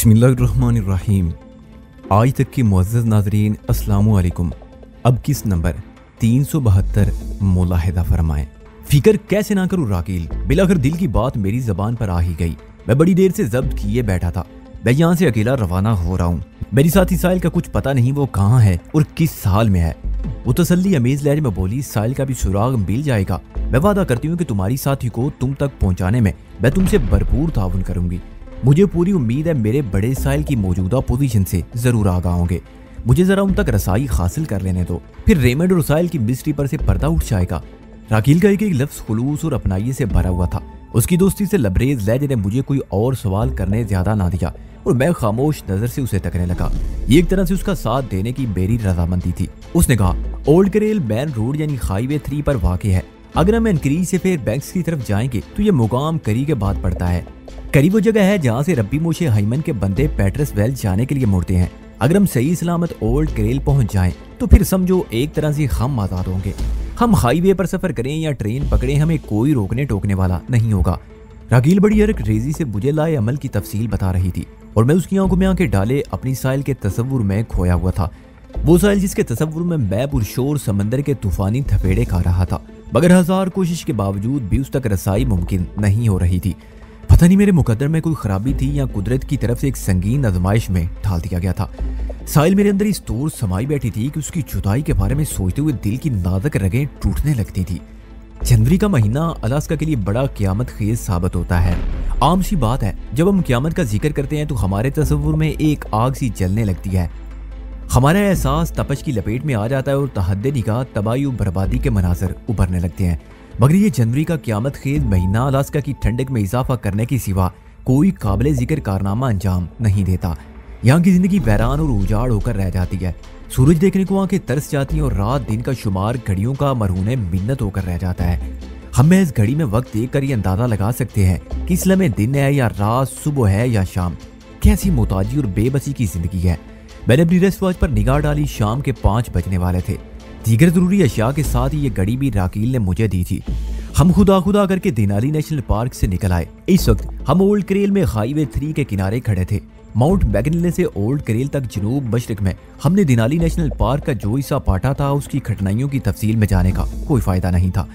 बिस्मिल्लाहिर्रहमानिर्रहीम। आज तक के मुअज़्ज़ज़ नाज़रीन अस्सलामु अलैकुम। अब किस नंबर 372 मुलाहिदा फरमाएं। फिक्र कैसे ना करूं राकील, बिलाखिर दिल की बात मेरी ज़बान पर आ ही गई। मैं बड़ी देर से ज़ब्त किए बैठा था। मैं यहाँ से अकेला रवाना हो रहा हूँ। मेरी साथी साहिल का कुछ पता नहीं वो कहाँ है और किस हाल में है। वो तसल्ली अमेज़ लहजे में बोली, साहिल का भी सुराग मिल जाएगा। मैं वादा करती हूँ कि तुम्हारी साथी को तुम तक पहुँचाने में मैं तुमसे भरपूर ताउन करूंगी। मुझे पूरी उम्मीद है मेरे बड़े साहिल की मौजूदा पोजीशन से जरूर आगाह होंगे। मुझे जरा उन तक रसाई हासिल कर लेने दो, फिर रेमंड और साहिल की मिस्ट्री पर से पर्दा उठ जाएगा। राकील का एक लफ्ज खुलूस और अपनाई से भरा हुआ था। उसकी दोस्ती से लबरेज लहजे ने मुझे कोई और सवाल करने ज्यादा ना दिया और मैं खामोश नजर से उसे तकने लगा। ये एक तरह से उसका साथ देने की मेरी रजामंदी थी। उसने कहा, ओल्ड करेल मैन रोड यानी हाईवे 3 पर वाक़ है। अगर हम एनकरी से फिर बैंक्स की तरफ जाएंगे तो ये मुकाम करी के बाद पड़ता है। करी वो जगह है जहाँ से रब्बी मोशे हाइमन के बंदे पैट्रस वेल जाने के लिए मुड़ते हैं। अगर हम सही सलामत ओल्ड करेल पहुंच जाएं तो फिर समझो एक तरह से हम आजाद होंगे। हम हाईवे पर सफर करें या ट्रेन पकड़े, हमें कोई रोकने टोकने वाला नहीं होगा। राकील बड़ी हरक रेजी से मुझे लाए अमल की तफसील बता रही थी और मैं उसकी आंखों में आंखें डाले अपनी साहिल के तसव्वुर में खोया हुआ था। वो साहिल जिसके तसव्वुर में मैं पुरशोर समंदर के तूफानी थपेड़े खा रहा था, मगर हजार कोशिश के बावजूद भी उस तक रसाई मुमकिन नहीं हो रही थी। पता नहीं मेरे मुकद्दर में कोई खराबी थी या कुदरत की तरफ से एक संगीन आजमाइश में ढाल दिया गया था। साहिल मेरे अंदर इस तौर समाई बैठी थी कि उसकी जुदाई के बारे में सोचते हुए दिल की नाजुक रगें टूटने लगती थी। जनवरी का महीना अलास्का के लिए बड़ा क़यामत खेज साबित होता है। आम सी बात है, जब हम क़यामत का जिक्र करते हैं तो हमारे तसव्वुर में एक आग सी जलने लगती है। हमारा एहसास तपश की लपेट में आ जाता है और तहद्दे निगाह तबाही और बर्बादी के मनाजर उभरने लगते हैं। मगर ये जनवरी का क़यामत खेज महीना अलास्का की ठंडक में इजाफा करने के सिवा कोई काबिल जिक्र कारनामा अंजाम नहीं देता। यहाँ की जिंदगी वैरान और उजाड़ होकर रह जाती है। सूरज देखने को आंखें तरस जाती हैं और रात दिन का शुमार घड़ियों का मरहूने मिन्नत होकर रह जाता है। हम इस घड़ी में वक्त देख कर ये अंदाजा लगा सकते हैं कि इस लम्हे दिन है या रात, सुबह है या शाम। कैसी मोहताजी और बेबसी की जिंदगी है। मैंने अपनी रेस्ट वॉच पर निगाह डाली। शाम के 5 बजने वाले थे। दीगर जरूरी अशिया के साथ ही ये घड़ी भी राकील ने मुझे दी थी। हम खुदा करके देनाली नेशनल पार्क से निकल आए। इस वक्त हम ओल्ड करेल में हाईवे 3 के किनारे खड़े थे। माउंट मैककिनले से ओल्ड करेल तक जनूब मशरिक में हमने देनाली नेशनल पार्क का जो हिस्सा पाटा था, उसकी कठिनाइयों की तफसील में जाने का कोई फायदा नहीं था।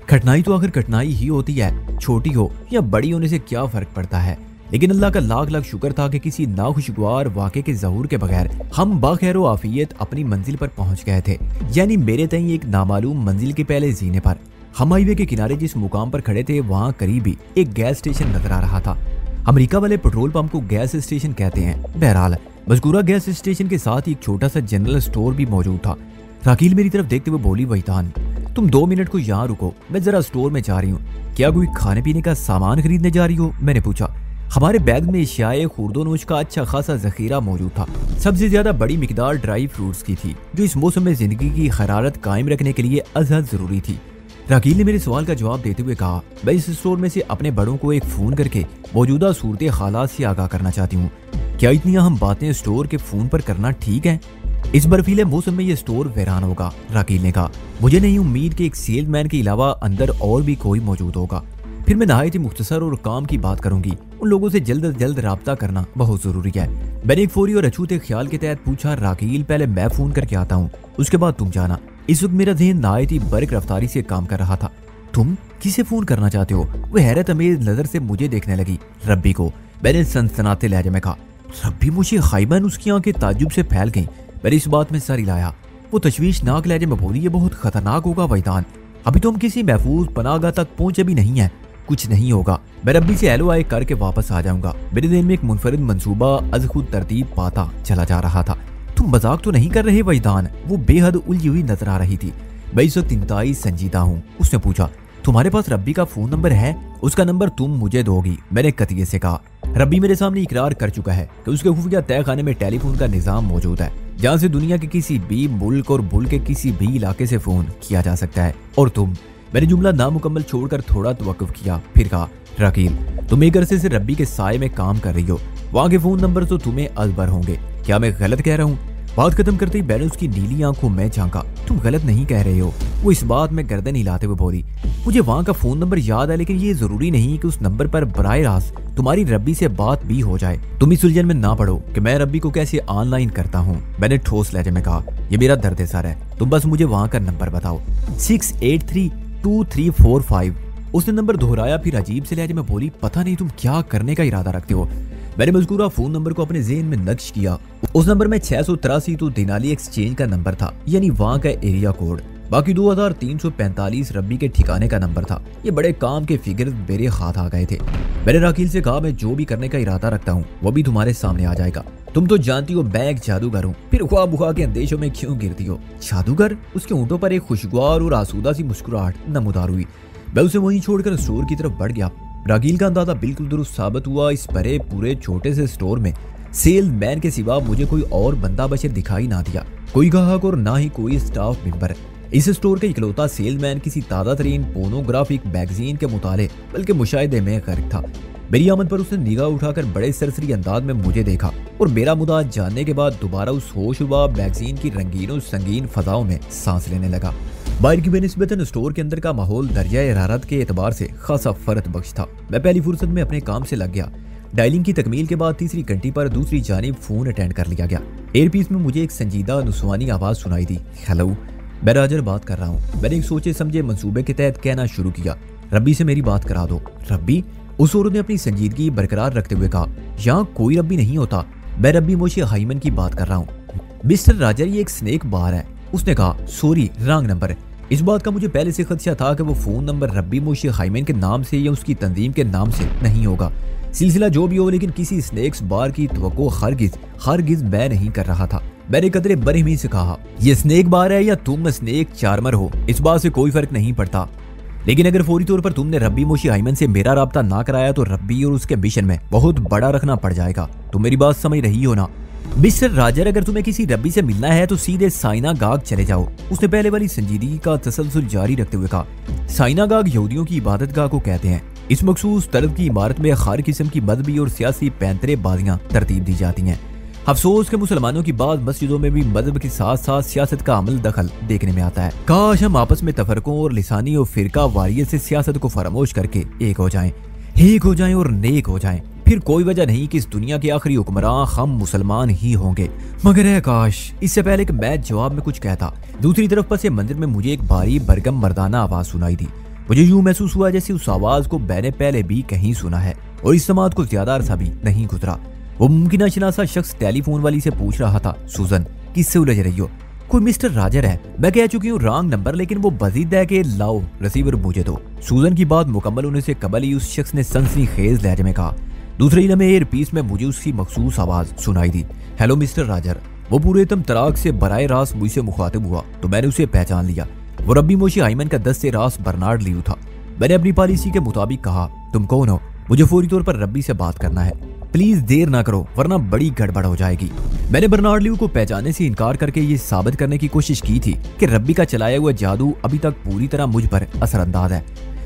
कठिनाई तो आखिर कठिनाई ही होती है, छोटी हो या बड़ी होने से क्या फर्क पड़ता है। लेकिन अल्लाह का लाख लाख शुक्र था कि किसी नाखुशगवार वाक़े के ज़हूर के बगैर हम बाखैर व आफियत अपनी मंजिल पर पहुंच गए थे। यानी मेरे तई एक नामालूम मंजिल के पहले जीने पर। हम हाईवे के किनारे जिस मुकाम पर खड़े थे वहाँ करीब ही एक गैस स्टेशन नजर आ रहा था। अमेरिका वाले पेट्रोल पंप को गैस स्टेशन कहते हैं। बहरहाल मज़कूरा गैस स्टेशन के साथ ही एक छोटा सा जनरल स्टोर भी मौजूद था। राकील मेरी तरफ देखते हुए बोली, वहीदान तुम 2 मिनट को यहाँ रुको, मैं जरा स्टोर में जा रही हूँ। क्या कोई खाने पीने का सामान खरीदने जा रही हो? मैंने पूछा। हमारे बैग में एशियाए खुर्दोनोश का अच्छा खासा जखीरा मौजूद था। सबसे ज्यादा बड़ी मिकदार ड्राई फ्रूट्स की थी, जो इस मौसम में जिंदगी की हरारत कायम रखने के लिए अज़हद जरूरी थी। राकील ने मेरे सवाल का जवाब देते हुए कहा, मैं इस स्टोर में से अपने बड़ों को एक फोन करके मौजूदा सूरत हालात से आगाह करना चाहती हूँ। क्या इतनी अहम बातें स्टोर के फोन पर करना ठीक है? इस बर्फीले मौसम में ये स्टोर वीरान होगा, राकील ने कहा। मुझे नहीं उम्मीद कि एक सेल्समैन के अलावा अंदर और भी कोई मौजूद होगा। फिर मैं नहायत ही मुख्तसर और काम की बात करूंगी। उन लोगों से जल्द अज जल्द राब्ता करना बहुत जरूरी है। मैंने एक फौरी और अछूते ख्याल के तहत पूछा, राकील पहले मैं फोन करके आता हूँ, उसके बाद तुम जाना। इस वक्त मेरा ज़हन नहायत ही बरक रफ्तारी से काम कर रहा था। तुम किसे फोन करना चाहते हो? वो हैरत अमेज नजर से मुझे देखने लगी। रब्बी को, मैंने सनसनाते लहजे में कहा। रब्बी मुझे हाइमन, उसकी आंखें ताज्जुब से फैल गईं। मैंने इस बात में सर हिलाया। वो तशवीशनाक लहजे में बोली, ये बहुत खतरनाक होगा वहीदान। अभी तो हम किसी महफूज पनाहगाह तक पहुंचे भी नहीं है। कुछ नहीं होगा, मैं रब्बी से हेलो आए करके वापस आ जाऊंगा। मेरे दिल में एक मुनफरिद मंसूबा अज खुद तरतीब पाता चला जा रहा था। तुम मजाक तो नहीं कर रहे वहीदान? वो बेहद उलझी हुई नजर आ रही थी। मैं इस वक्त इंतहाई संजीदा हूँ। उसने पूछा, तुम्हारे पास रब्बी का फोन नंबर है? उसका नंबर तुम मुझे दोगी, मैंने कतिये से कहा। रब्बी मेरे सामने इकरार कर चुका है कि उसके खुफिया तहखाने में टेलीफोन का निजाम मौजूद है, जहाँ से दुनिया के किसी भी मुल्क और मुल्क के किसी भी इलाके से फोन किया जा सकता है। और तुम, मैंने जुमला नामुकम्मल छोड़कर थोड़ा तवक्कुफ किया, फिर कहा, राकील तुम एक अरसे से रब्बी के साए में काम कर रही हो, वहाँ के फोन नंबर तो तुम्हें अलबर होंगे। क्या मैं गलत कह रहा हूँ? बात खत्म करते ही मैंने उसकी नीली आंखों में झांका। तुम गलत नहीं कह रहे हो, वो इस बात में गर्दन हिलाते हुए बोली। मुझे वहाँ का फोन नंबर याद है, लेकिन ये जरूरी नहीं कि उस नंबर पर बराह रास्त तुम्हारी रब्बी से बात भी हो जाए। तुम इस उलझन में ना पड़ो कि मैं रब्बी को कैसे ऑनलाइन करता हूँ। मैंने ठोस लहजे में कहा, ये मेरा दर्द सर है, तुम बस मुझे वहाँ का नंबर बताओ। 6832345। उसने नंबर दोहराया, फिर अजीब से लहजे में बोली, पता नहीं तुम क्या करने का इरादा रखते हो। मैंने मज़कूरा फोन नंबर को अपने ज़हन में नक्श किया। उस नंबर में 683 तो दिनाली एक्सचेंज का नंबर था, यानी वहाँ का एरिया कोड। बाकी 2345 रब्बी के ठिकाने का नंबर था। ये बड़े काम के फिगर मेरे हाथ आ गए थे। मैंने राकील से कहा, मैं जो भी करने का इरादा रखता हूँ वो भी तुम्हारे सामने आ जाएगा। तुम तो जानती हो मैं एक जादूगर हूँ, फिर ख्वाब बुखा के अंदेशों में क्यों गिरती हो। जादूगर? उसके होंठों पर एक खुशगवार और आसूदा सी मुस्कुराहट नमूदार हुई। मैं उसे वहीं छोड़कर स्टोर की तरफ बढ़ गया। राकील का अंदाजा बिल्कुल दुरुस्त साबित हुआ। इस भरे पूरे छोटे से स्टोर में सेल्समैन के सिवा मुझे कोई और बंदा बशर दिखाई ना दिया, कोई ग्राहक और ना ही कोई स्टाफ मेंबर। इस स्टोर का इकलौता सेल्समैन किसी ताज़ा तरीन पोर्नोग्राफिक मैगजीन के मुताले बल्कि मुशाहिदे में गर्क था। मेरी आमद पर उसने निगाह उठाकर बड़े सरसरी अंदाज में मुझे देखा और मेरा मुद्दा जानने के बाद दोबारा उस होशरुबा मैगजीन की रंगीन और संगीन फजाओं में सांस लेने लगा। बाहर की बेनिस्बतन स्टोर के अंदर का माहौल दर्जा हरारत के एतबार से खासा फर्क बख्श था। मैं पहली फुर्सत में अपने काम से लग गया। डायलिंग की तकमील के बाद तीसरी घंटी पर दूसरी जानिब फोन अटेंड कर लिया गया। एयरपीस में मुझे एक संजीदा नुस्वानी आवाज सुनाई दी। हेलो, मैं राजर बात कर रहा हूँ। मैंने एक सोचे समझे मंसूबे के तहत कहना शुरू किया, रब्बी से मेरी बात करा दो। रब्बी? उस औरत ने अपनी संजीदगी बरकरार रखते हुए कहा, यहाँ कोई रब्बी नहीं होता, मैं रब्बी मोशी हाइमन की बात कर रहा हूँ। मिस्टर राजर, ये एक स्नेक बार है। उसने कहा, सॉरी रॉन्ग नंबर। इस बात का मुझे पहले से खदशा था कि वो फोन नंबर रब्बी मोशी हाइमन के नाम से या उसकी तंजीम के नाम से नहीं होगा। सिलसिला जो भी हो, लेकिन किसी स्नेक्स बार की तवक्को हरगिज मैं नहीं कर रहा था। मैंने कदरे बरहमी से कहा, ये स्नेक बार है या तुम स्नेक चार्मर हो, इस बात से कोई फर्क नहीं पड़ता, लेकिन अगर फौरी तौर पर तुमने रब्बी मोशी हाइमन से मेरा राब्ता ना कराया तो रब्बी और उसके मिशन में बहुत बड़ा रखना पड़ जाएगा। तुम मेरी बात समझ रही हो ना? मिस्टर राजर, अगर तुम्हें किसी रब्बी से मिलना है तो सीधे साइना गाग चले जाओ। उसने पहले वाली संजीदगी का तसलसल जारी रखते हुए कहा, साइना गाग यहूदियों की इबादत गाह को कहते हैं। इस मखसूस तरह की इमारत में हर किस्म की मजहबी और सियासी पैंतरेबाजियां तरतीब दी जाती हैं। अफसोस के मुसलमानों की बाद मस्जिदों में भी मजहब के साथ साथ सियासत का अमल दखल देखने में आता है। काश हम आपस में तफरकों और लिसानी और फिरका वारियत से सियासत को फरामोश करके एक हो जाएं और नेक हो जाएं। फिर कोई वजह नहीं कि इस दुनिया के आखिरी हुक्मरान हम मुसलमान ही होंगे। मगर है काश। इससे पहले कि मैं जवाब में कुछ कहता, दूसरी तरफ पसे मंदिर में मुझे एक भारी बरगम मर्दाना आवाज सुनाई दी। मुझे यूं महसूस हुआ जैसे उस आवाज को मैंने पहले भी कहीं सुना है और इस समात को ज्यादा अरसा भी नहीं गुजरा। वो मुमकिन शनासा शख्स टेलीफोन वाली से पूछ रहा था, सुजन किससे उलझ रही हो? कोई मिस्टर राजर है। मैं कह चुकी हूँ रॉन्ग नंबर, लेकिन वो बजीद है कि लाओ रिसीवर मुझे दो। सुजन की बात मुकम्मल होने से कबल ही उस शख्स ने सनसनीखेज लहजे में कहा। दूसरे लम्हे एयर पीस में मुझे उसकी मखसूस आवाज सुनाई दी, हेलो मिस्टर राजर। वो पूरे तम तराक से बराए रास्त मुझसे मुखातिब हुआ तो मैंने उसे पहचान लिया। वो रब्बी मोशी हाइमन का 10 से रास्त बर्नार्ड लियू था। मैंने अपनी पॉलिसी के मुताबिक कहा, तुम कौन हो? मुझे फौरी तौर पर रब्बी से बात करना है, प्लीज देर ना करो वरना बड़ी गड़बड़ हो जाएगी। मैंने बर्नार्ड लियू को पहचानने से इनकार करके ये साबित करने की कोशिश की थी कि रब्बी का चलाया हुआ जादू अभी तक पूरी तरह मुझ पर असरअंदाज है।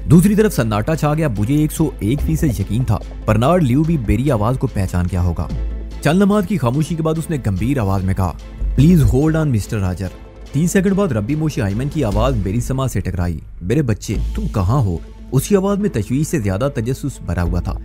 दूसरी तरफ सन्नाटा छा गया। मुझे 101% यकीन था बर्नार्ड लियू भी मेरी आवाज को पहचान गया होगा। चंद लम्हात की खामोशी के बाद उसने गंभीर आवाज में कहा, please hold on mister Roger. 3 second बाद रब्बी मोशी हाइमन की आवाज मेरी समा से टकराई, मेरे बच्चे तुम कहाँ हो? उसकी आवाज में तशवीश से ज्यादा तजस्सुस भरा हुआ था।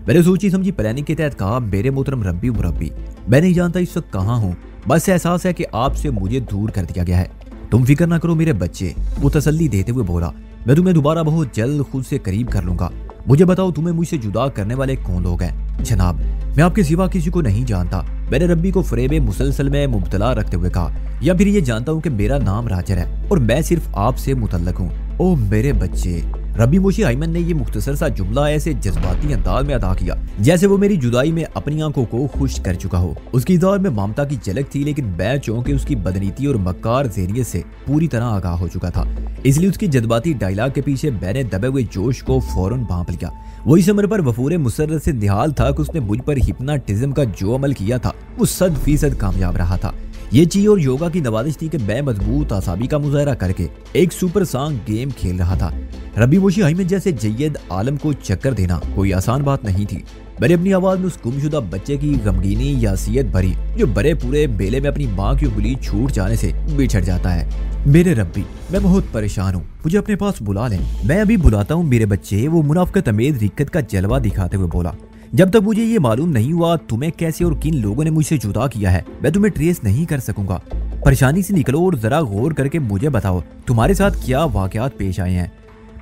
मैंने सोची समझी प्लानिंग के तहत कहा, मेरे मोहतरम रब्बी मुरब्बी, मैं नहीं जानता इस वक्त कहाँ हूँ, बस एहसास है कि आपसे मुझे दूर कर दिया गया है। तुम फिक्र ना करो मेरे बच्चे, वो तसल्ली देते हुए बोला, मैं तुम्हें दोबारा बहुत जल्द खुद से करीब कर लूंगा। मुझे बताओ तुम्हें मुझसे जुदा करने वाले कौन लोग हैं? जनाब, मैं आपके सिवा किसी को नहीं जानता। मैंने रब्बी को फरेबे मुसलसल में मुब्तला रखते हुए कहा, या फिर ये जानता हूँ कि मेरा नाम राजर है और मैं सिर्फ आपसे मुतल्लक हूँ। ओ मेरे बच्चे। रब्बी मोशी हाइमन ने ये मुख्तसर सा जुमला ऐसे जज्बाती अंदाज में अदा किया जैसे वो मेरी जुदाई में अपनी आंखों को खुश कर चुका हो। उसकी दौर में ममता की झलक थी, लेकिन मैं चौंके उसकी बदनीति और मक्कार ज़हनियत से पूरी तरह आगाह हो चुका था। इसलिए उसकी जज्बाती डायलॉग के पीछे मैंने दबे हुए जोश को फौरन भांप लिया। वही समर पर वफूर मुसर्रत से निहाल था कि उसने मुझ पर हिप्नोटिज्म का जो अमल किया था वो 100% कामयाब रहा था। ये ची और योगा की नवाजिश थी कि मैं मजबूत आसाबी का मुजाहरा करके एक सुपर सॉन्ग गेम खेल रहा था। रब्बी मोशी हाइमन जैसे जय्यद आलम को चक्कर देना कोई आसान बात नहीं थी। मैंने अपनी आवाज में उस गुमशुदा बच्चे की गमगीनी यासियत भरी जो बड़े पूरे बेले में अपनी माँ की उंगली छूट जाने से बिछड़ जाता है। मेरे रब्बी, मैं बहुत परेशान हूँ, मुझे अपने पास बुला लें। मैं अभी बुलाता हूँ मेरे बच्चे, वो मुनाफिकत अमेज रिक्कत का जलवा दिखाते हुए बोला। जब तक मुझे ये मालूम नहीं हुआ तुम्हें कैसे और किन लोगों ने मुझसे जुदा किया है, मैं तुम्हें ट्रेस नहीं कर सकूंगा। परेशानी से निकलो और जरा गौर करके मुझे बताओ तुम्हारे साथ क्या वाकयात पेश आए हैं।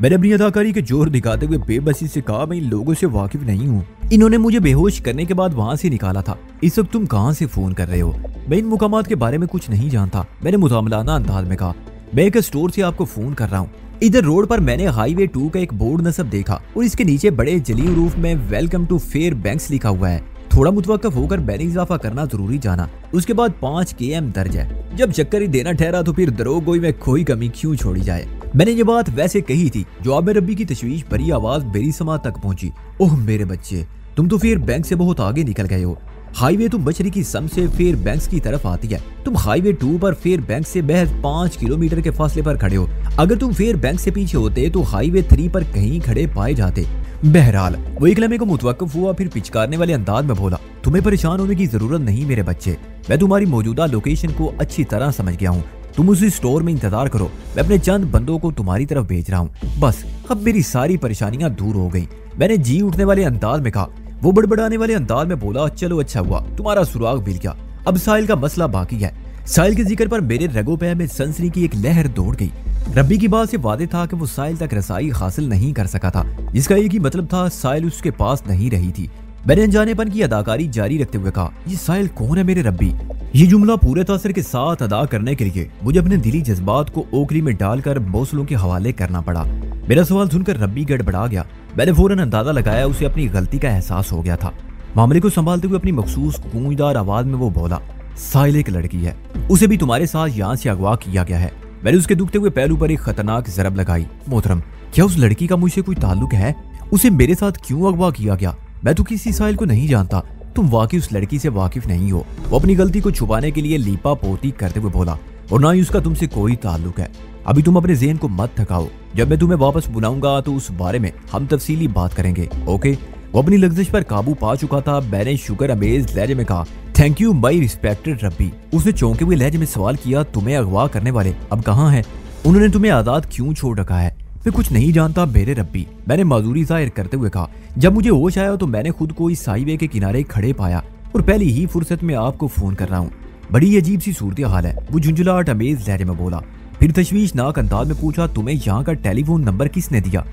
मैंने अपनी अदाकारी के जोर दिखाते हुए बेबसी से कहा, मैं इन लोगों से वाकिफ नहीं हूँ। इन्होंने मुझे बेहोश करने के बाद वहाँ से निकाला था। इस वक्त तुम कहाँ से फोन कर रहे हो? मैं इन मुकामात के बारे में कुछ नहीं जानता, मैंने मुतामलाना अंदाज में कहा। मैं एक स्टोर से आपको फोन कर रहा हूँ। इधर रोड पर मैंने हाईवे 2 का एक बोर्ड नस्ब देखा और इसके नीचे बड़े जली रूफ में वेलकम टू फेयर बैंक्स लिखा हुआ है। थोड़ा मुतवक्कफ होकर मैंने इजाफा करना जरूरी जाना। उसके बाद 5 km दर्ज है। जब चक्कर ही देना ठहरा तो फिर दरोगोई में कोई कमी क्यों छोड़ी जाए। मैंने ये बात वैसे कही थी। जवाब में रब्बी की तशवीश भरी आवाज मेरी समात तक पहुंची। ओह मेरे बच्चे, तुम तो फेयर बैंक से बहुत आगे निकल गए हो। हाईवे तुम बचरी की सम से फेयर बैंक्स की तरफ आती है। तुम हाईवे 2 पर फेयर बैंक से महज 5 किलोमीटर के फासले पर खड़े हो। अगर तुम फेयर बैंक से पीछे होते तो हाईवे 3 पर कहीं खड़े पाए जाते। बहरहाल वो एक लम्हे को मुतवक्किफ हुआ, फिर पिचकारने वाले अंदाज में बोला, तुम्हें परेशान होने की जरूरत नहीं मेरे बच्चे, मैं तुम्हारी मौजूदा लोकेशन को अच्छी तरह समझ गया हूँ। तुम उसी स्टोर में इंतजार करो, मैं अपने चंद बंदों को तुम्हारी तरफ भेज रहा हूँ। बस अब मेरी सारी परेशानियां दूर हो गई, मैंने जी उठने वाले अंदाज में कहा। वो बड़बड़ाने वाले अंदाज में बोला, चलो अच्छा हुआ तुम्हारा सुराग मिल गया, अब साहिल का मसला बाकी है। साहिल के जिक्र पर मेरे रगो पैर में सनसनी की एक लहर दौड़ गई। रब्बी की बात से वादे था कि वो साहिल तक रसाई हासिल नहीं कर सका था, जिसका एक ही मतलब था साहिल उसके पास नहीं रही थी। मैंने अनजानेपन की अदाकारी जारी रखते हुए कहा, ये साहिल कौन है मेरे रब्बी? ये जुमला पूरे तासर के साथ अदा करने के लिए मुझे अपने दिली जज्बात को ओखली में डालकर बौसलों के हवाले करना पड़ा। मेरा सवाल सुनकर रब्बी गड़बड़ा गया। मैंने फौरन अंदाजा लगाया उसे अपनी गलती का एहसास हो गया था। मामले को संभालते हुए अपनी मखसूस गूंजदार आवाज में वो बोला, साहिल एक लड़की है, उसे भी तुम्हारे साथ यहाँ से अगवा किया गया है। मैंने उसके दुखते हुए पहलू पर एक खतरनाक जरब लगाई। मोहतरम, क्या उस लड़की का मुझसे कोई ताल्लुक है? उसे मेरे साथ क्यों अगवा किया गया? मैं तो किसी साहिल को नहीं जानता। तुम वाकई उस लड़की से वाकिफ नहीं हो। वो अपनी गलती को छुपाने के लिए लीपा पोती करते हुए बोला, और ना ही उसका तुमसे कोई ताल्लुक है। अभी तुम अपने ज़हन को मत थकाओ, जब मैं तुम्हें वापस बुलाऊंगा तो उस बारे में हम तफसीली बात करेंगे, ओके? वो अपनी लग्जश पर काबू पा चुका था। मैंने शुगर अमेज लहजे में कहा, थैंक यू माई रिस्पेक्टेड रब्बी। उसने चौंके हुए लहजे में सवाल किया, तुम्हें अगवा करने वाले अब कहाँ हैं? उन्होंने तुम्हें आजाद क्यों छोड़ रखा है? मैं कुछ नहीं जानता मेरे रब्बी, मैंने माजूरी जाहिर करते हुए कहा। जब मुझे होश आया तो मैंने खुद को इस हाईवे के किनारे खड़े पाया और पहली ही फुर्सत में आपको फोन कर रहा हूँ। बड़ी अजीब सी सूरत हाल है, वो झुंझुलाहट अमेज लहजे में बोला। फिर तशवीशनाक अंदाज में पूछा, तुम्हें यहाँ का टेलीफोन नंबर किसने दिया?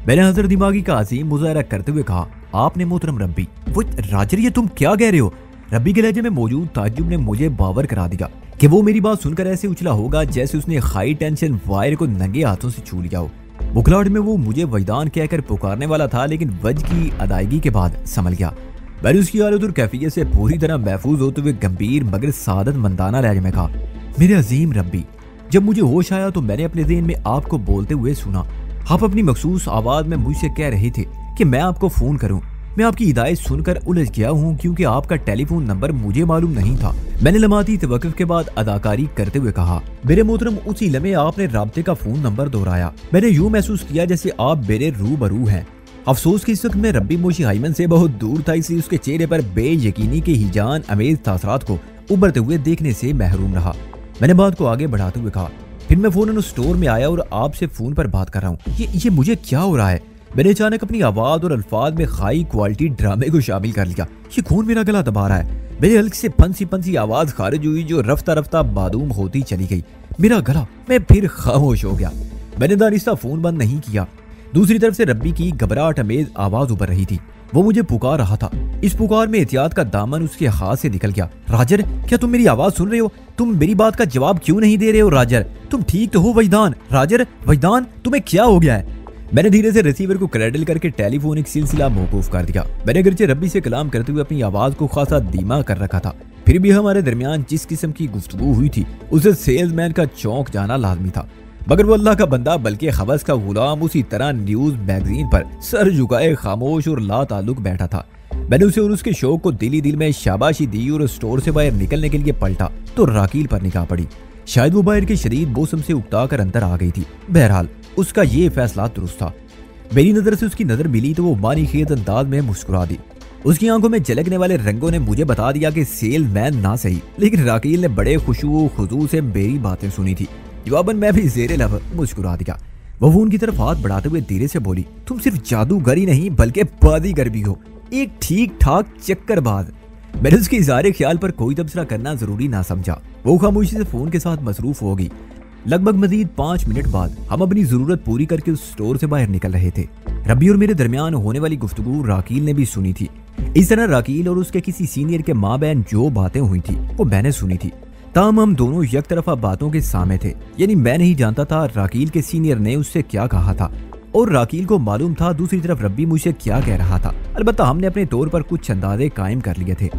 मैंने हजर दिमागी का अजीम मुजाहरा करते हुए कहा, आपने मोहतरम रब्बी। वो राजर, ये तुम क्या कह रहे हो? रब्बी के लहजे में मौजूद ताज्जुब ने मुझे बावर करा दिया कि वो मेरी बात सुनकर ऐसे उछला होगा जैसे उसने हाई टेंशन वायर को नंगे हाथों से छू लिया हो। बुखलाहट में वो मुझे वजदान कहकर पुकारने वाला था, लेकिन वज की अदायगी के बाद संभल गया। मैंने उसकी हालत और कैफियत से पूरी तरह महफूज होते हुए गंभीर मगर सादत मंदाना लहजे में कहा, मेरे अजीम रब्बी, जब मुझे होश आया तो मैंने अपने ज़हन में आपको बोलते हुए सुना। आप अपनी मखसूस आवाज में मुझसे कह रहे थे कि मैं आपको फोन करूं। मैं आपकी हिदायत सुनकर उलझ गया हूं क्योंकि आपका टेलीफोन नंबर मुझे मालूम नहीं था। मैंने लमाती तवक्कुफ के बाद अदाकारी करते हुए कहा, मेरे मोहतरम, उसी लम्हे आपने राब्ते का फोन नंबर दोहराया। मैंने यूं महसूस किया जैसे आप मेरे रूबरू हैं। अफसोस कि इस वक्त मैं रब्बी मोशी हाइमन से बहुत दूर था, इसलिए उसके चेहरे पर बेयकीनी के हिजान अमेज तासरात को उभरते हुए देखने से महरूम रहा। मैंने बात को आगे बढ़ाते हुए कहा, फिर मैं फौरन उस स्टोर में आया और आपसे फोन पर बात कर रहा हूँ। ये मुझे क्या हो रहा है? मैंने अचानक अपनी आवाज और अल्फाज में हाई क्वालिटी ड्रामे को शामिल कर लिया। ये कौन मेरा गला दबा रहा है? मेरे हल्क से फंसी फंसी आवाज खारिज हुई जो रफ्ता रफ्ता मादूम होती चली गई। मेरा गला, मैं फिर खामोश हो गया। मैंने दानिस्ता फोन बंद नहीं किया। दूसरी तरफ से रब्बी की घबराहट अमेज आवाज उभर रही थी। वो मुझे पुकार रहा था। इस पुकार में एहतियात का दामन उसके हाथ से निकल गया। राजर, क्या तुम मेरी आवाज सुन रहे हो? तुम मेरी बात का जवाब क्यों नहीं दे रहे हो? राजर, तुम ठीक तो हो? वजदान, राजर, वजदान, तुम्हें क्या हो गया है? मैंने धीरे से रिसीवर को क्रैडल करके टेलीफोनिक सिलसिला मौकूफ कर दिया। मैंने अगरचे रब्बी से कलाम करते हुए अपनी आवाज को खासा धीमा कर रखा था, फिर भी हमारे दरमियान जिस किस्म की गुफ्तगू हुई थी उसे सेल्समैन का चौंक जाना लाजमी था। मगर वो अल्लाह का बंदा बल्कि हवस का गुलाम उसी तरह न्यूज मैगजीन पर सर झुकाए खामोश और ला ताल्लुक बैठा था। मैंने उसे और उसके शौक को दिल ही दिल में शाबाशी दी और स्टोर से बाहर निकलने के लिए पलटा तो राकील पर निगाह पड़ी। शायद वो बाहर के शदीद मौसम से उकता कर अंदर आ गई थी। बहरहाल उसका ये फैसला दुरुस्त था। मेरी नजर से उसकी नजर मिली तो वो मानी खेत अंदाज में मुस्कुरा दी। उसकी आंखों में झलकने वाले रंगों ने मुझे बता दिया कि सेलमैन ना सही, लेकिन राकील ने बड़े खुशू खुजू से मेरी बातें सुनी थी। जवाबन मैं भी ज़ेरे लब मुस्कुरा दिया। वो फोन की तरफ हाथ बढ़ाते हुए धीरे से बोली, तुम सिर्फ जादूगर ही नहीं बल्कि बाजीगर भी हो, एक ठीक ठाक चक्करबाज। मैंने उसके इज़हारे ख्याल पर कोई तबसरा करना जरूरी ना समझा। वो खामोशी से फोन के साथ मसरूफ हो गई। लगभग मजीद 5 मिनट बाद हम अपनी जरूरत पूरी करके उस स्टोर से बाहर निकल रहे थे। रब्बी और मेरे दरमियान होने वाली गुफ्तगू राकील ने भी सुनी थी। इस तरह राकील और उसके किसी सीनियर के माँ बहन जो बातें हुई थी वो मैंने सुनी थी। ताम हम दोनों एक तरफा बातों के सामे थे, यानी मैं नहीं जानता था राकील के सीनियर ने उससे क्या कहा था और राकील को मालूम था दूसरी तरफ रब्बी मुझसे क्या कह रहा था। अलबत्ता हमने अपने तौर पर कुछ अंदाजे कायम कर लिए थे।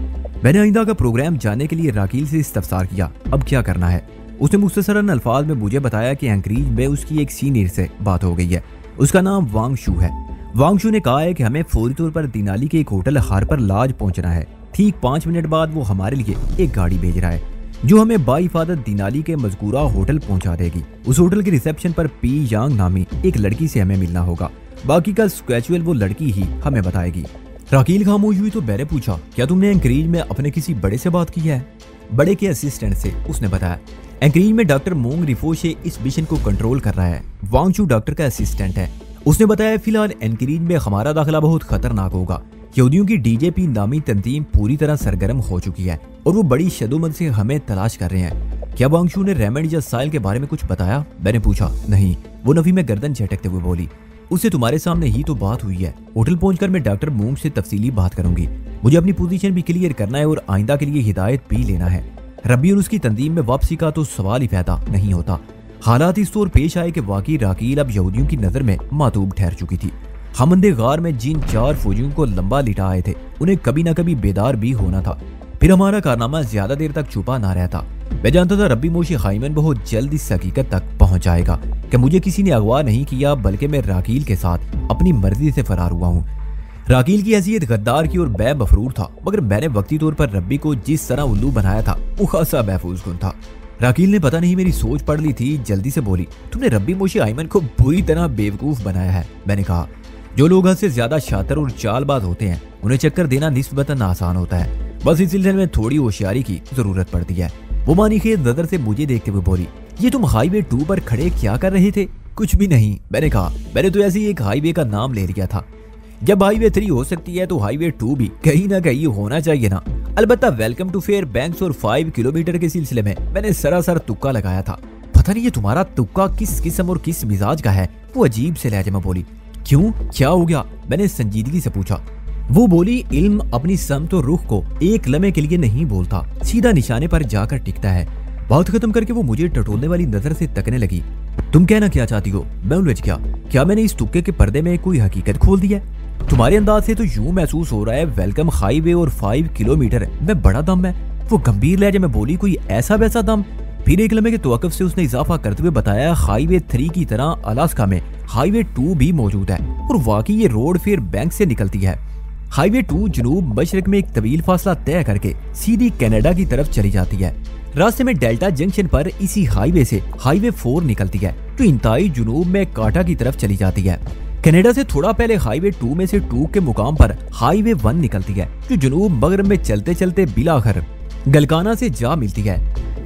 मैंने आइंदा का प्रोग्राम जानने के लिए राकील से इस्तफसार किया, अब क्या करना है। उसने मुख्तसरन अल्फाज में मुझे बताया कि एंकरीज में उसकी एक सीनियर से बात हो गई है। उसका नाम वांग शू है। वांग शू ने कहा है कि हमें फौरी तौर पर दिनाली के एक होटल हार्पर लॉज पहुंचना है। ठीक 5 मिनट बाद वो हमारे लिए एक गाड़ी भेज रहा है जो हमें बाइफादत दिनाली के मजकूरा होटल पहुंचा देगी। उस होटल के रिसेप्शन पर पी यांग नामी एक लड़की से हमें मिलना होगा। बाकी का स्केचुअल वो लड़की ही हमें बताएगी। राकील खामोश हुई तो मैंने पूछा, क्या तुमने एंकरीज में अपने किसी बड़े से बात की है? बड़े के असिस्टेंट से, उसने बताया। एंकरीज में डॉक्टर मोंग रिफोशे इस मिशन को कंट्रोल कर रहा है। वांग चू डॉक्टर का असिस्टेंट है। उसने बताया फिलहाल एंकरीज में हमारा दाखिला बहुत खतरनाक होगा। यहूदियों की डीजेपी नामी तंजीम पूरी तरह सरगर्म हो चुकी है और वो बड़ी शदुमत से हमें तलाश कर रहे हैं। क्या वांग चू ने रेमंड या साइल के बारे में कुछ बताया? मैंने पूछा। नहीं, वो नफी में गर्दन झटकते हुए बोली, उससे तुम्हारे सामने ही तो बात हुई है। होटल पहुंचकर मैं डॉक्टर मोंग से तफसीली बात करूंगी। मुझे अपनी पोजीशन भी क्लियर करना है और आइंदा के लिए हिदायत भी लेना है। रब्बी और उसकी तंजीम में वापसी का तो सवाल ही पैदा नहीं होता। हालात इस तौर पेश आए कि वाकई राकील अब यहूदियों की नजर में मातूब ठहर चुकी थी। हम अंधे गार में जिन 4 फौजियों को लंबा लिटा आए थे उन्हें कभी न कभी बेदार भी होना था। फिर हमारा कारनामा ज्यादा देर तक छुपा ना रहता। मैं जानता था रब्बी मोशी खाइमन बहुत जल्द इस हकीकत तक पहुंच जाएगा कि मुझे किसी ने अगवा नहीं किया बल्कि मैं राकील के साथ अपनी मर्जी से फरार हुआ हूँ। राकील की हैसियत गद्दार की और बेमफरूर था, मगर मैंने वक्ती तौर पर रब्बी को जिस तरह उल्लू बनाया था वो खासा महफूज गुन था। राकील ने पता नहीं मेरी सोच पढ़ ली थी, जल्दी से बोली, तुमने रब्बी मोशी आयमन को बुरी तरह बेवकूफ बनाया है। मैंने कहा, जो लोग हद से ज्यादा शातिर और चालबाज होते हैं उन्हें चक्कर देना निस्बतन आसान होता है। बस इस सिलसिले में थोड़ी होशियारी की जरूरत पड़ती है। वो मानी खेत नजर से मुझे देखते हुए बोली, ये तुम हाईवे 2 पर खड़े क्या कर रहे थे? कुछ भी नहीं, मैंने कहा। मैंने तो ऐसे ही एक हाईवे का नाम ले लिया था। जब हाईवे 3 हो सकती है तो हाईवे 2 भी कहीं ना कहीं होना चाहिए ना। अलबत्ता वेलकम टू फेयर बैंक्स और 5 किलोमीटर के सिलसिले में मैंने सरासर तुक्का लगाया था। पता नहीं ये तुम्हारा तुक्का किस किस्म और किस मिजाज का है, वो अजीब से लहजे में बोली। क्यों, क्या हो गया? मैंने संजीदगी से पूछा। वो बोली, इल्म अपनी समत और रुख को एक लम्हे के लिए नहीं बोलता, सीधा निशाने पर जाकर टिकता है। बात खत्म करके वो मुझे टटोलने वाली नजर से तकने लगी। तुम कहना क्या चाहती हो? मैं उलझ गया। क्या मैंने इस तुक्के के पर्दे में कोई हकीकत खोल दी है? तुम्हारे अंदाज से तो यूं महसूस हो रहा है वेलकम हाईवे और 5 किलोमीटर में बड़ा दम है। वो गंभीर लहजे में बोली, कोई ऐसा वैसा दम? फिर एक लम्हे के तवक्कुफ से उसने इजाफा करते हुए बताया, हाईवे 3 की तरह अलास्का में हाईवे 2 भी मौजूद है और वाकई ये रोड फिर बैंक से निकलती है। हाईवे 2 जनूब मशरक में एक तवील फासला तय करके सीधी कनाडा की तरफ चली जाती है। रास्ते में डेल्टा जंक्शन पर इसी हाईवे से हाईवे 4 निकलती है जो इंतहाई जुनूब में काटा की तरफ चली जाती है। कनाडा से थोड़ा पहले हाईवे 2 में से 2 के मुकाम पर हाईवे 1 निकलती है जो जनूब मगरब में चलते चलते बिलाखर गलकाना से जा मिलती है।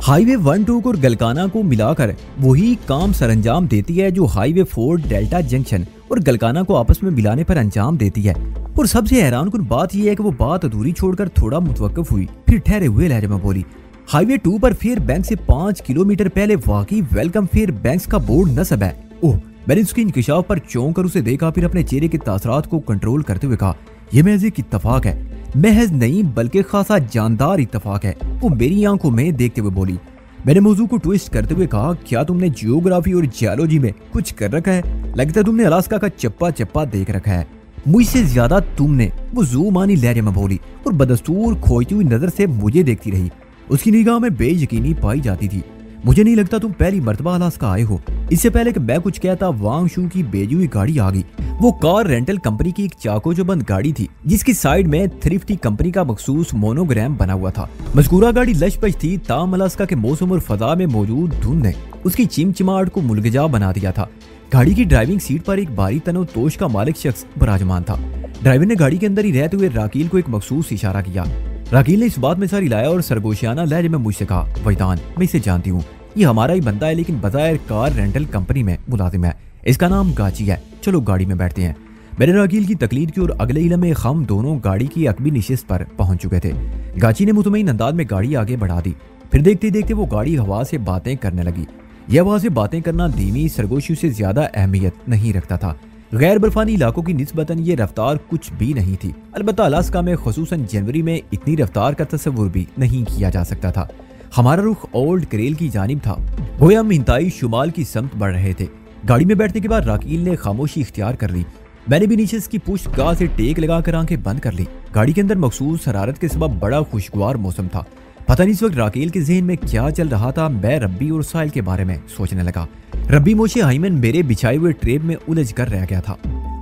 हाईवे 1, 2 और गलकाना को मिलाकर वही काम सरंजाम देती है जो हाईवे 4 डेल्टा जंक्शन और गलकाना को आपस में मिलाने पर अंजाम देती है। और सबसे हैरानकुन बात यह है कि वो बात अधूरी छोड़कर थोड़ा मुतवक्किफ हुई, फिर ठहरे हुए लहजे में बोली, हाईवे 2 पर फेयर बैंक से 5 किलोमीटर पहले वाकई वेलकम फेयर बैंक्स का बोर्ड नस्ब है। ओह, मैंने उसके इंकशाफ पर चौंक कर उसे देखा, फिर अपने चेहरे के तासरात को कंट्रोल करते हुए कहा, यह महज एक इत्तफाक है। महज नहीं बल्कि खासा जानदार इत्तफाक है। वो मेरी आंखों में देखते हुए बोली। मैंने मौजू को ट्विस्ट करते हुए कहा, क्या तुमने जियोग्राफी और जियोलॉजी में कुछ कर रखा है? लगता है तुमने अलास्का का चप्पा चप्पा देख रखा है। मुझसे ज्यादा तुमने, वो ज़ूमानी लहजे में बोली और बदस्तूर खोजती हुई नजर से मुझे देखती रही। उसकी निगाह में बेयकीनी पाई जाती थी। मुझे नहीं लगता तुम पहली मर्तबा अलास्का आए हो। इससे पहले कि मैं कुछ कहता, वांग शू की भेजी हुई गाड़ी आ गई। वो कार रेंटल कंपनी की एक चाकोचौबंद गाड़ी थी, जिसकी साइड में थ्रिफ्टी कंपनी का मखसूस मोनोग्राम बना हुआ था। मज़कूरा गाड़ी लशपश थी, ताम अलास्का के मौसम और फजा में मौजूद धुंध ने उसकी चिमचिमाहट को मुलगजा बना दिया था। गाड़ी की ड्राइविंग सीट पर एक बारी तनो तोश का मालिक शख्स विराजमान था। ड्राइवर ने गाड़ी के अंदर ही रहते हुए राकील को एक मखसूस इशारा किया। राकील ने इस बात में सारी लाया और सरगोशियाना लहजे में मुझसे कहा, वैदान, मैं इसे जानती हूँ, ये हमारा ही बंदा है, लेकिन बजाय कार रेंटल कंपनी में मुलाजिम है। इसका नाम गाची है, चलो गाड़ी में बैठते हैं। मैंने राकील की तकलीद की और अगले ही लम्हे हम दोनों गाड़ी की अकबी निशिस्त पर पहुंच चुके थे। गाची ने मुतमईन अंदाज में गाड़ी आगे बढ़ा दी। फिर देखते देखते वो गाड़ी हवा से बातें करने लगी। यह हवा से बातें करना धीमी सरगोशी से ज्यादा अहमियत नहीं रखता था। गैर बर्फानी इलाकों की निस्बतन ये रफ्तार कुछ भी नहीं थी। अलबत्ता अलास्का में खुसूसन जनवरी में इतनी रफ्तार का तस्वुर भी नहीं किया जा सकता था। हमारा रुख ओल्ड करेल की जानिब था, गोया हम इंतहाई शुमाल की समत बढ़ रहे थे। गाड़ी में बैठने के बाद राकील ने खामोशी इख्तियार कर ली। मैंने भी नीचे इसकी पुश्त गाह से टेक लगाकर आंखें बंद कर ली। गाड़ी के अंदर मखसूस हरारत के सबब बड़ा खुशगवार मौसम था। पता नहीं इस वक्त राकील के जहन में क्या चल रहा था। मैं रब्बी और साहिल के बारे में सोचने लगा। रब्बी मोशे हाइमन मेरे बिछाए हुए ट्रेब में उलझ कर रह गया था।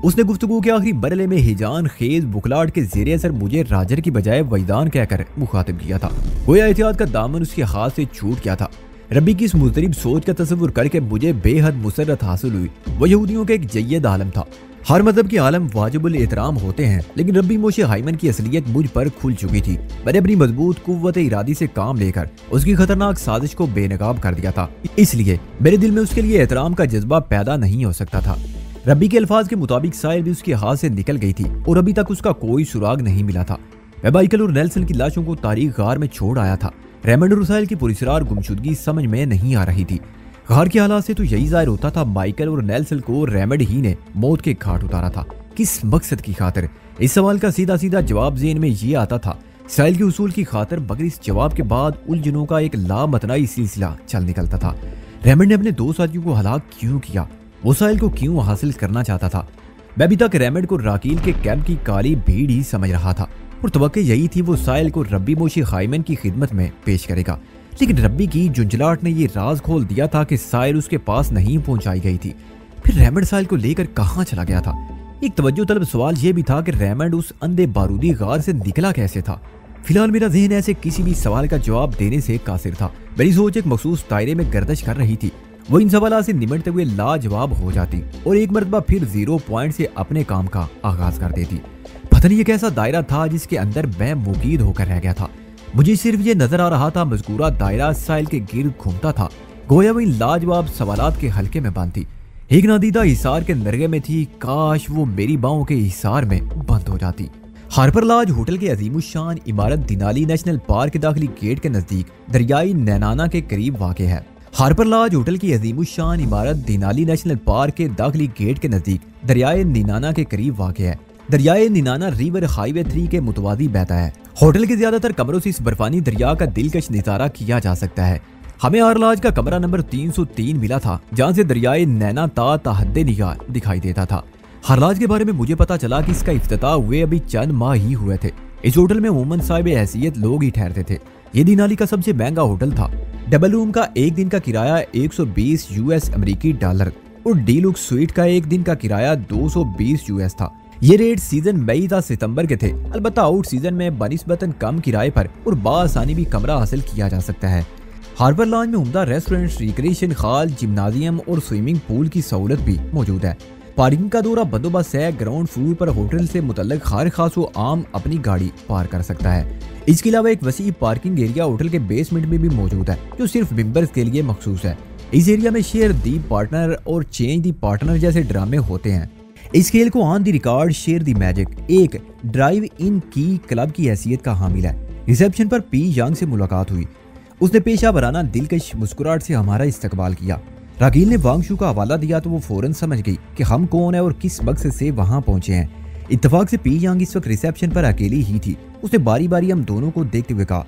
उसने गुफ्तगू के आखिरी मरहले में हिजान खेज बुखलाहट के ज़ेरे असर मुझे राजर की बजाय वैदान कहकर मुखातिब किया था। गोया एहतियात का दामन उसके हाथ से छूट गया था। रब्बी की इस मुज़रिब सोच का तस्वुर करके मुझे बेहद मुसर्रत हासिल हुई। वह यहूदियों का एक जय्यद आलम था। हर मजहब के आलम वाजिबुल एहतराम होते हैं, लेकिन रब्बी मोशे हाइमन की असलियत मुझ पर खुल चुकी थी। मैंने अपनी मजबूत कुव्वत इरादी से काम लेकर उसकी खतरनाक साजिश को बेनकाब कर दिया था। इसलिए मेरे दिल में उसके लिए एहतराम का जज्बा पैदा नहीं हो सकता था। रब्बी के अल्फाज के मुताबिक साहिल भी उसके हाथ से निकल गई थी और अभी तक उसका कोई सुराग नहीं मिला था। मैं माइकल और नेल्सन की लाशों को तारीख गार में छोड़ आया था। रेमंड और साहिल की पुरस्रार गुमशुदगी समझ में नहीं आ रही थी। गार के हालात से तो यही जाहिर होता था माइकल और नेल्सन को रेमंड ही ने मौत के घाट उतारा था। किस मकसद की खातिर? इस सवाल का सीधा सीधा जवाब ज़हन में ये आता था, साहिल के उसूल की खातिर। मगर इस जवाब के बाद उलझनों का एक लामतनाई सिलसिला चल निकलता था। रेमंड ने अपने दो साथियों को हलाक क्यों किया? वो साहिल को क्यों हासिल करना चाहता था? मैं अभी तक रेमंड को राकील के कैंप की काली भीड़ ही समझ रहा था और तवक्को यही थी वो साहिल को रब्बी मोशे हाइमन की खिदमत में पेश करेगा। लेकिन रब्बी की झुंझलाहट ने ये राज खोल दिया था कि साहिल उसके पास नहीं पहुंचाई गई थी। फिर रेमंड साहिल को लेकर कहाँ चला गया था? एक तवज्जो तलब सवाल यह भी था कि रेमंड उस अंधे बारूदी गार से निकला कैसे था। फिलहाल मेरा ज़हन ऐसे किसी भी सवाल का जवाब देने से कासिर था। मेरी सोच एक मखसूस दायरे में गर्दिश कर रही थी। वो इन सवालों से निमटते हुए लाजवाब हो जाती और एक मरतबा फिर 0 पॉइंट से अपने काम का आगाज कर देती। पता नहीं ये कैसा दायरा था जिसके अंदर मैं मुकीद होकर रह गया था। मुझे सिर्फ ये नजर आ रहा था मज़कूरा दायरा साहिल के गिर्द घूमता था, गोया वो इन लाजवाब सवालात के हल्के में बंद थी। एक नादीदा हिसार के नरगे में थी। काश वो मेरी बाहों के हिसार में बंद हो जाती। हार्पर लॉज होटल के अजीमुशान इमारत दिनाली नेशनल पार्क के दाखिली गेट के नजदीक दरियाई नैनाना के करीब वाक़ है। हार्पर लॉज होटल की अजीमुशान इमारत दिनाली नेशनल पार्क के दाखिली गेट के नजदीक दरियाए नीनाना के करीब वाक़ है। दरियाए नीनाना रिवर हाईवे 3 के मुतवादी बहता है। होटल के ज्यादातर कमरों से इस बर्फानी दरिया का दिलकश नजारा किया जा सकता है। हमें आरलाज का कमरा नंबर 303 मिला था, जहाँ से दरियाए नैना ताहद्दे निगाह दिखाई देता था। हरलाज के बारे में मुझे पता चला कि इसका इफ्तिताह हुए अभी चंद माह ही हुए थे। इस होटल में उमूमन साहिब हैसियत लोग ही ठहरते थे। ये दिनाली का सबसे महंगा होटल था। डबल रूम का एक दिन का किराया 120 यूएस अमेरिकी डॉलर और डीलुक्स स्वीट का एक दिन का किराया 220 यूएस था। ये रेट सीजन मई था सितंबर के थे। अलबत्ता आउट सीजन में बनिस्बतन कम किराए पर और बासानी भी कमरा हासिल किया जा सकता है। हार्बर लॉज में उम्दा रेस्टोरेंट, रिक्रिएशन हॉल, जिम्नाजियम और स्विमिंग पूल की सहूलत भी मौजूद है। पार्किंग का दौरा बंदोबस्त है। ग्राउंड फ्लोर पर होटल से मुतल्लिक हर खास व आम अपनी गाड़ी पार्क कर सकता है। इसके अलावा एक वसी पार्किंग एरिया होटल के बेसमेंट में भी मौजूद है, जो सिर्फ मेंबर्स के लिए मखसूस है। इस एरिया में शेयर दी पार्टनर और चेंज दी पार्टनर जैसे ड्रामे होते हैं। इस खेल को on the record share the magic एक ड्राइव इन की क्लब की हैसियत का हामिल है। रिसेप्शन पर पी यांग से मुलाकात हुई। उसने पेशा वराना दिलकश मुस्कुराहट से हमारा इस्तकबाल किया। राकील ने वांगशू का हवाला दिया तो वो फौरन समझ गई कि हम कौन है और किस मकसद से वहां पहुंचे हैं। इत्तेफाक से पी यांग इस वक्त रिसेप्शन पर अकेली ही थी। उसने बारी बारी हम दोनों को देखते हुए कहा,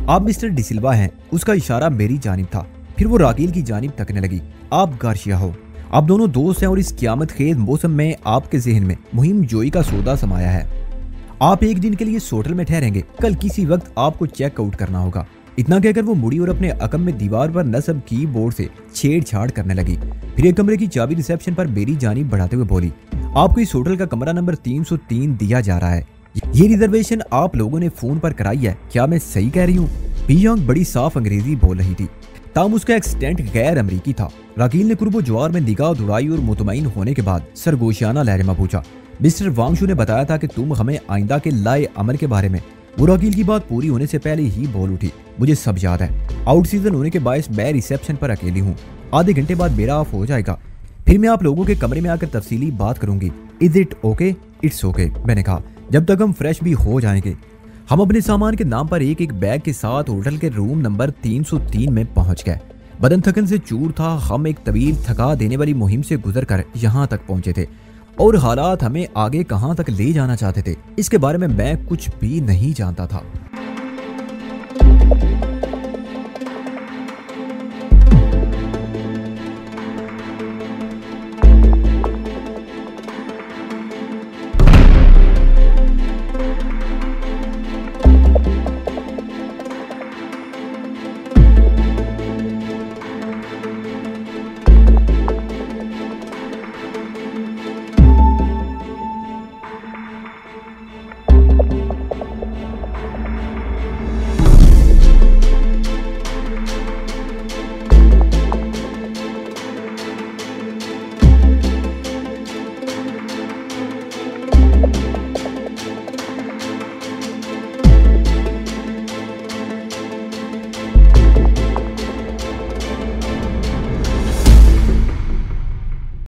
आप मिस्टर डिसिल्वा हैं। उसका इशारा मेरी जानिब था। फिर वो राकील की जानिब तकने लगी। आप गार्शिया हो, आप दोनों दोस्त हैं और इस क़यामत खेज मौसम में आपके जहन में मुहिम जोई का सौदा समाया है। आप एक दिन के लिए इस होटल में ठहरेंगे। कल किसी वक्त आपको चेकआउट करना होगा। इतना कहकर वो मुड़ी और अपने अकम में दीवार पर नस्ब कीबोर्ड से छेड़छाड़ करने लगी। फिर एक कमरे की चाबी रिसेप्शन पर मेरी जानिब बढ़ाते हुए बोली, आपको इस होटल का कमरा नंबर 303 दिया जा रहा है। ये रिजर्वेशन आप लोगों ने फोन पर कराई है, क्या मैं सही कह रही हूँ? पियांग बड़ी साफ अंग्रेजी बोल रही थी, ताम उसका एक्सटेंट गैर अमरीकी था। राकील ने कुर्बो जवार में निगाह दौड़ाई और मुतमईन होने के बाद सरगोशियाना लहजे में पूछा, मिस्टर वांगशू ने बताया था कि तुम हमें आइंदा के लाए अमल के बारे में। वो राकील की बात पूरी होने से पहले ही बोल उठी, मुझे सब याद है। आउट सीजन होने के बायस मैं रिसेप्शन पर अकेली हूँ, आधे घंटे बाद मेरा ऑफ हो जाएगा, फिर मैं आप लोगों के कमरे में आकर तफसीली बात करूंगी। Is it okay? It's okay, मैंने कहा, जब तक हम फ्रेश भी हो जाएंगे। हम अपने सामान के नाम पर एक एक बैग के साथ होटल के रूम नंबर 303 में पहुंच गए। बदन थकन से चूर था। हम एक तवील थका देने वाली मुहिम से गुजरकर यहाँ तक पहुंचे थे और हालात हमें आगे कहां तक ले जाना चाहते थे इसके बारे में मैं कुछ भी नहीं जानता था।